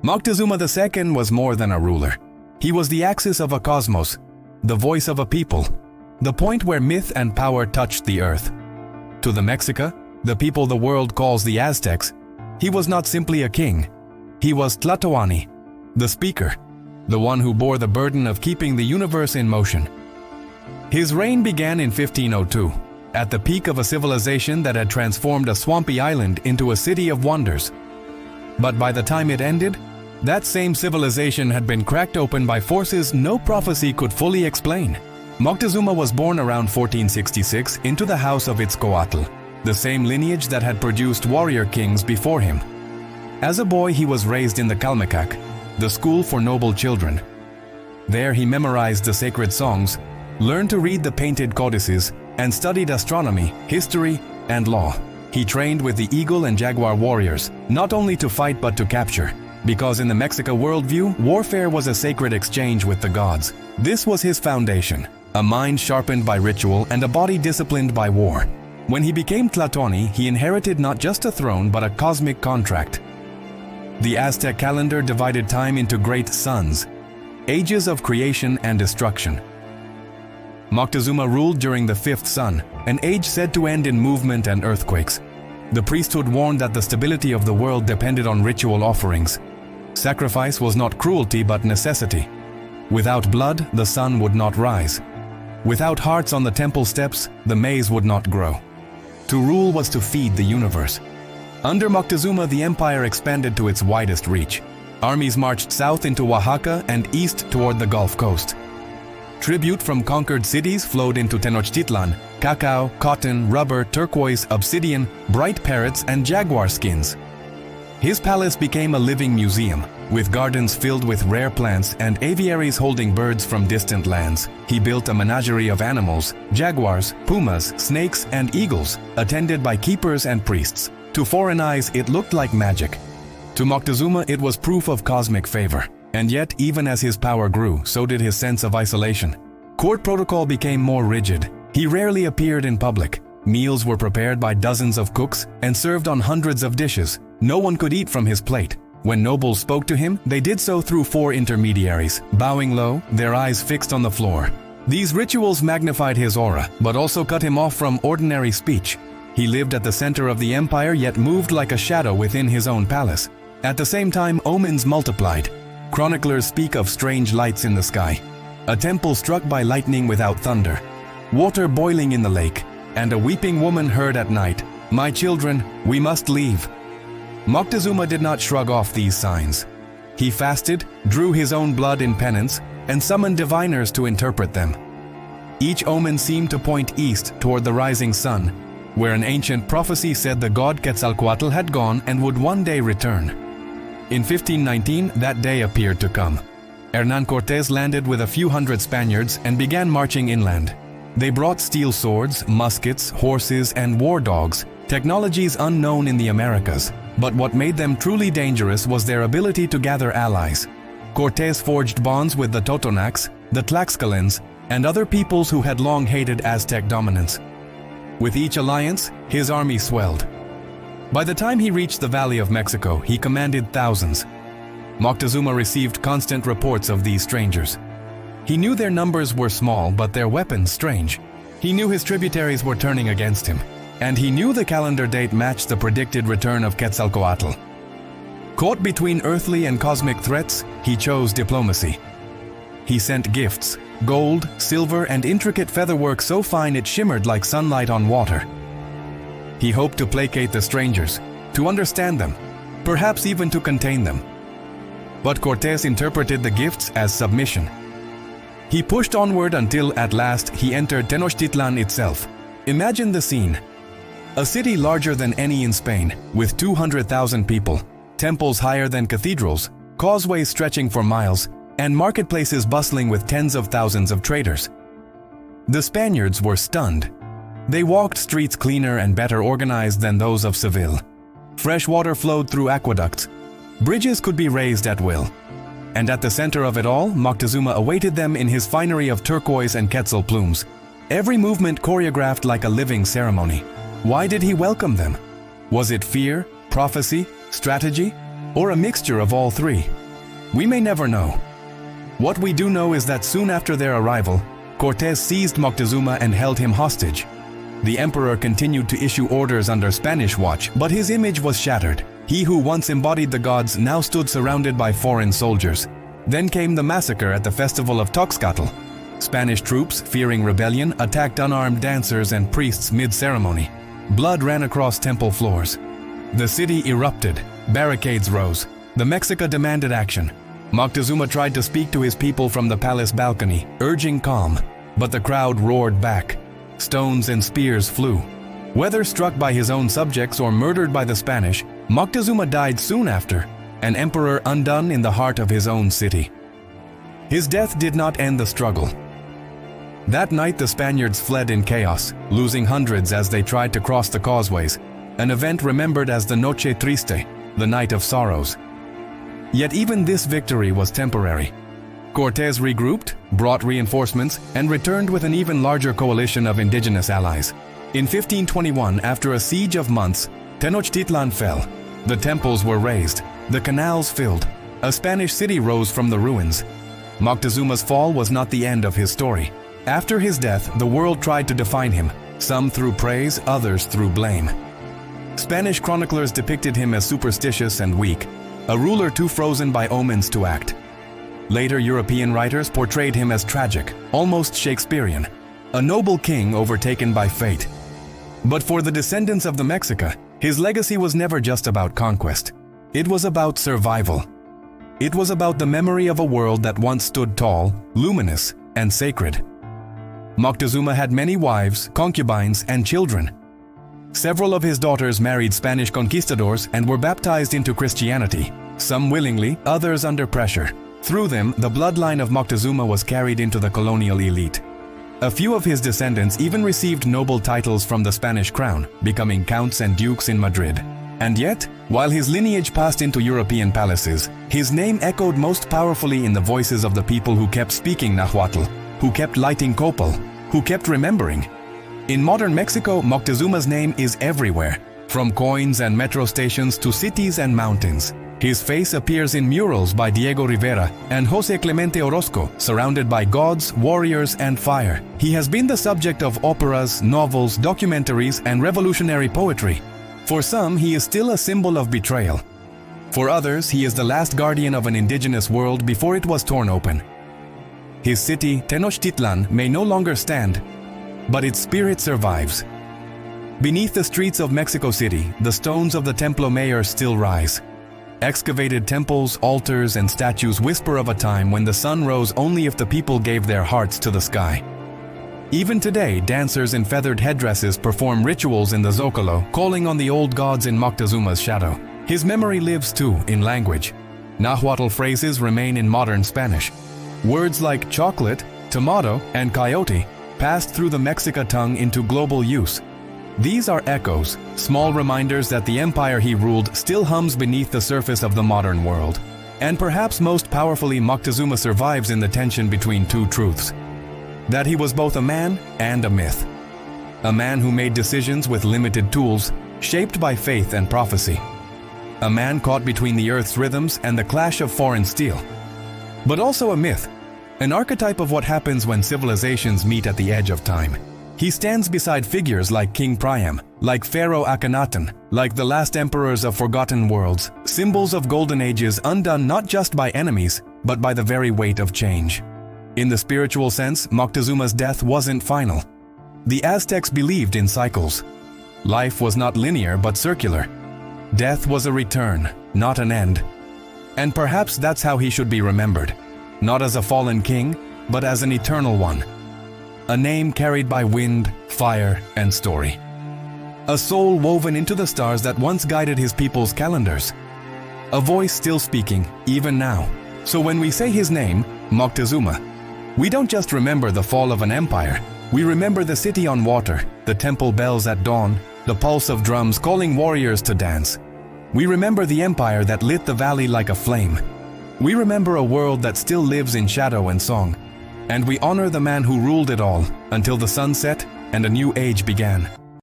Moctezuma II was more than a ruler. He was the axis of a cosmos, the voice of a people, the point where myth and power touched the earth. To the Mexica, the people the world calls the Aztecs, he was not simply a king. He was Tlatoani, the speaker, the one who bore the burden of keeping the universe in motion. His reign began in 1502, at the peak of a civilization that had transformed a swampy island into a city of wonders. But by the time it ended, that same civilization had been cracked open by forces no prophecy could fully explain. Moctezuma was born around 1466 into the house of Itzcoatl, the same lineage that had produced warrior kings before him. As a boy, he was raised in the Calmecac, the school for noble children. There he memorized the sacred songs, learned to read the painted codices, and studied astronomy, history, and law. He trained with the eagle and jaguar warriors, not only to fight but to capture, because in the Mexica worldview, warfare was a sacred exchange with the gods. This was his foundation, a mind sharpened by ritual and a body disciplined by war. When he became Tlatoani, he inherited not just a throne but a cosmic contract. The Aztec calendar divided time into great suns, ages of creation and destruction. Moctezuma ruled during the fifth sun, an age said to end in movement and earthquakes. The priesthood warned that the stability of the world depended on ritual offerings. Sacrifice was not cruelty but necessity. Without blood, the sun would not rise. Without hearts on the temple steps, the maize would not grow. To rule was to feed the universe. Under Moctezuma, the empire expanded to its widest reach. Armies marched south into Oaxaca and east toward the Gulf Coast. Tribute from conquered cities flowed into Tenochtitlán: cacao, cotton, rubber, turquoise, obsidian, bright parrots, and jaguar skins. His palace became a living museum, with gardens filled with rare plants and aviaries holding birds from distant lands. He built a menagerie of animals: jaguars, pumas, snakes, and eagles, attended by keepers and priests. To foreign eyes, it looked like magic. To Moctezuma, it was proof of cosmic favor. And yet, even as his power grew, so did his sense of isolation. Court protocol became more rigid. He rarely appeared in public. Meals were prepared by dozens of cooks and served on hundreds of dishes. No one could eat from his plate. When nobles spoke to him, they did so through 4 intermediaries, bowing low, their eyes fixed on the floor. These rituals magnified his aura, but also cut him off from ordinary speech. He lived at the center of the empire, yet moved like a shadow within his own palace. At the same time, omens multiplied. Chroniclers speak of strange lights in the sky, a temple struck by lightning without thunder, water boiling in the lake, and a weeping woman heard at night, "My children, we must leave." Moctezuma did not shrug off these signs. He fasted, drew his own blood in penance, and summoned diviners to interpret them. Each omen seemed to point east toward the rising sun, where an ancient prophecy said the god Quetzalcoatl had gone and would one day return. In 1519, that day appeared to come. Hernán Cortés landed with a few hundred Spaniards and began marching inland. They brought steel swords, muskets, horses, and war dogs, technologies unknown in the Americas. But what made them truly dangerous was their ability to gather allies. Cortés forged bonds with the Totonacs, the Tlaxcalans, and other peoples who had long hated Aztec dominance. With each alliance, his army swelled. By the time he reached the Valley of Mexico, he commanded thousands. Moctezuma received constant reports of these strangers. He knew their numbers were small, but their weapons strange. He knew his tributaries were turning against him, and he knew the calendar date matched the predicted return of Quetzalcoatl. Caught between earthly and cosmic threats, he chose diplomacy. He sent gifts, gold, silver, and intricate featherwork so fine it shimmered like sunlight on water. He hoped to placate the strangers, to understand them, perhaps even to contain them. But Cortés interpreted the gifts as submission. He pushed onward until, at last, he entered Tenochtitlán itself. Imagine the scene. A city larger than any in Spain, with 200,000 people, temples higher than cathedrals, causeways stretching for miles, and marketplaces bustling with tens of thousands of traders. The Spaniards were stunned. They walked streets cleaner and better organized than those of Seville. Fresh water flowed through aqueducts. Bridges could be raised at will. And at the center of it all, Moctezuma awaited them in his finery of turquoise and quetzal plumes, every movement choreographed like a living ceremony. Why did he welcome them? Was it fear, prophecy, strategy? or a mixture of all three? We may never know. What we do know is that soon after their arrival, Cortés seized Moctezuma and held him hostage. The emperor continued to issue orders under Spanish watch, but his image was shattered. He who once embodied the gods now stood surrounded by foreign soldiers. Then came the massacre at the festival of Tenochtitlan. Spanish troops, fearing rebellion, attacked unarmed dancers and priests mid-ceremony. Blood ran across temple floors. The city erupted. Barricades rose. The Mexica demanded action. Moctezuma tried to speak to his people from the palace balcony, urging calm, but the crowd roared back. Stones and spears flew. Whether struck by his own subjects or murdered by the Spanish, Moctezuma died soon after, an emperor undone in the heart of his own city. His death did not end the struggle. That night the Spaniards fled in chaos, losing hundreds as they tried to cross the causeways, an event remembered as the Noche Triste, the Night of Sorrows. Yet even this victory was temporary. Cortés regrouped, brought reinforcements, and returned with an even larger coalition of indigenous allies. In 1521, after a siege of months, Tenochtitlan fell. The temples were razed, the canals filled. A Spanish city rose from the ruins. Moctezuma's fall was not the end of his story. After his death, the world tried to define him, some through praise, others through blame. Spanish chroniclers depicted him as superstitious and weak, a ruler too frozen by omens to act. Later European writers portrayed him as tragic, almost Shakespearean, a noble king overtaken by fate. But for the descendants of the Mexica, his legacy was never just about conquest. It was about survival. It was about the memory of a world that once stood tall, luminous, and sacred. Moctezuma had many wives, concubines, and children. Several of his daughters married Spanish conquistadors and were baptized into Christianity, some willingly, others under pressure. Through them, the bloodline of Moctezuma was carried into the colonial elite. A few of his descendants even received noble titles from the Spanish crown, becoming counts and dukes in Madrid. And yet, while his lineage passed into European palaces, his name echoed most powerfully in the voices of the people who kept speaking Nahuatl, who kept lighting copal, who kept remembering. In modern Mexico, Moctezuma's name is everywhere, from coins and metro stations to cities and mountains. His face appears in murals by Diego Rivera and José Clemente Orozco, surrounded by gods, warriors, and fire. He has been the subject of operas, novels, documentaries, and revolutionary poetry. For some, he is still a symbol of betrayal. For others, he is the last guardian of an indigenous world before it was torn open. His city, Tenochtitlan, may no longer stand, but its spirit survives. Beneath the streets of Mexico City, the stones of the Templo Mayor still rise. Excavated temples, altars, and statues whisper of a time when the sun rose only if the people gave their hearts to the sky. Even today, dancers in feathered headdresses perform rituals in the Zocalo, calling on the old gods in Moctezuma's shadow. His memory lives too in language. Nahuatl phrases remain in modern Spanish. Words like chocolate, tomato, and coyote passed through the Mexica tongue into global use. These are echoes, small reminders that the empire he ruled still hums beneath the surface of the modern world. And perhaps most powerfully, Moctezuma survives in the tension between two truths: that he was both a man and a myth. A man who made decisions with limited tools, shaped by faith and prophecy. A man caught between the earth's rhythms and the clash of foreign steel. But also a myth, an archetype of what happens when civilizations meet at the edge of time. He stands beside figures like King Priam, like Pharaoh Akhenaten, like the last emperors of forgotten worlds, symbols of golden ages undone not just by enemies, but by the very weight of change. In the spiritual sense, Moctezuma's death wasn't final. The Aztecs believed in cycles. Life was not linear but circular. Death was a return, not an end. And perhaps that's how he should be remembered, not as a fallen king, but as an eternal one. A name carried by wind, fire, and story. A soul woven into the stars that once guided his people's calendars. A voice still speaking, even now. So when we say his name, Moctezuma, we don't just remember the fall of an empire. We remember the city on water, the temple bells at dawn, the pulse of drums calling warriors to dance. We remember the empire that lit the valley like a flame. We remember a world that still lives in shadow and song. And we honor the man who ruled it all until the sun set and a new age began.